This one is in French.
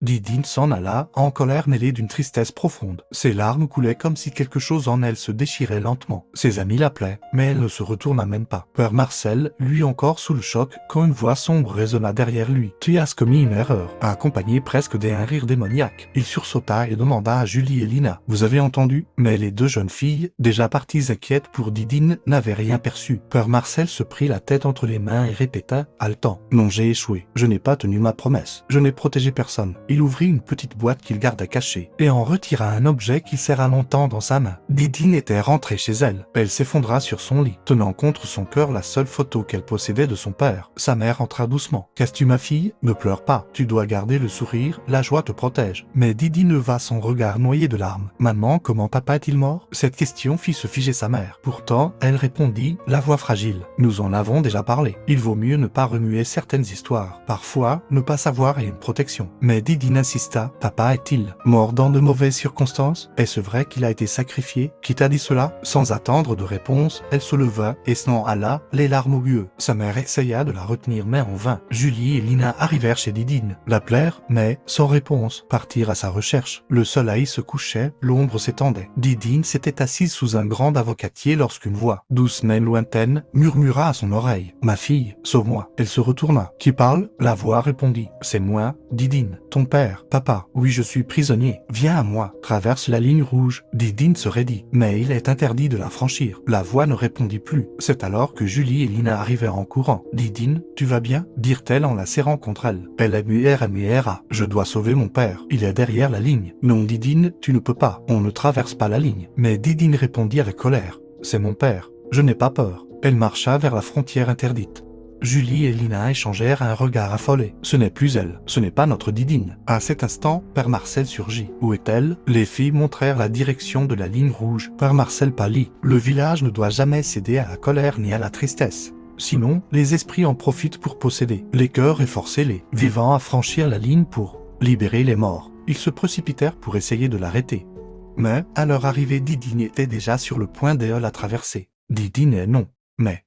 Didine s'en alla, en colère mêlée d'une tristesse profonde. Ses larmes coulaient comme si quelque chose en elle se déchirait lentement. Ses amis l'appelaient, mais elle ne se retourna même pas. Père Marcel, lui encore sous le choc, quand une voix sombre résonna derrière lui. « Tu as commis une erreur », accompagné presque d'un rire démoniaque. Il sursauta et demanda à Julie et Lina. « Vous avez entendu ?» Mais les deux jeunes filles, déjà parties inquiètes pour Didine, n'avaient rien perçu. Père Marcel se prit la tête entre les mains et répéta, haletant. « Non, j'ai échoué. Je n'ai pas tenu ma promesse. Je n'ai protégé personne. » Il ouvrit une petite boîte qu'il garda cachée et en retira un objet qu'il serra longtemps dans sa main. Didine était rentrée chez elle. Elle s'effondra sur son lit, tenant contre son cœur la seule photo qu'elle possédait de son père. Sa mère entra doucement. « Qu'est-ce ma fille ? Ne pleure pas. Tu dois garder le sourire, la joie te protège. » Mais Didine leva son regard noyé de larmes. « Maman, comment papa est-il mort ?» Cette question fit se figer sa mère. Pourtant, elle répondit, la voix fragile. « Nous en avons déjà parlé. Il vaut mieux ne pas remuer certaines histoires. Parfois, ne pas savoir est une protection. » Mais Didine insista. « Papa est-il mort dans de mauvaises circonstances ? Est-ce vrai qu'il a été sacrifié ? Qui t'a dit cela ?» Sans attendre de réponse, elle se leva et s'en alla, les larmes aux yeux. Sa mère essaya de la retenir mais en vain. Julie et Lina arrivèrent chez Didine, l'appelèrent, mais sans réponse, partirent à sa recherche. Le soleil se couchait, l'ombre s'étendait. Didine s'était assise sous un grand avocatier lorsqu'une voix, douce mais lointaine, murmura à son oreille. « Ma fille, sauve-moi. » Elle se retourna. « Qui parle ?» La voix répondit. « C'est moi, Didine, ton père. Papa, oui je suis prisonnier. Viens à moi. Traverse la ligne rouge. » Didine se raidit. « Mais il est interdit de la franchir. » La voix ne répondit plus. C'est alors que Julie et Lina arrivèrent en courant. « Didine, tu vas bien ?» dirent-elles en la serrant contre elle. Elle MURA. « Je dois sauver mon père. Il est derrière la ligne. » « Non Didine, tu ne peux pas. On ne traverse pas la ligne. » Mais Didine répondit avec colère. « C'est mon père. Je n'ai pas peur. » Elle marcha vers la frontière interdite. Julie et Lina échangèrent un regard affolé. Ce n'est plus elle, ce n'est pas notre Didine. À cet instant, Père Marcel surgit. Où est-elle ? Les filles montrèrent la direction de la ligne rouge. Père Marcel pâlit. Le village ne doit jamais céder à la colère ni à la tristesse. Sinon, les esprits en profitent pour posséder. Les cœurs et forcer les vivants à franchir la ligne pour libérer les morts. Ils se précipitèrent pour essayer de l'arrêter. Mais, à leur arrivée, Didine était déjà sur le point de la traverser. Didine est non. Mais,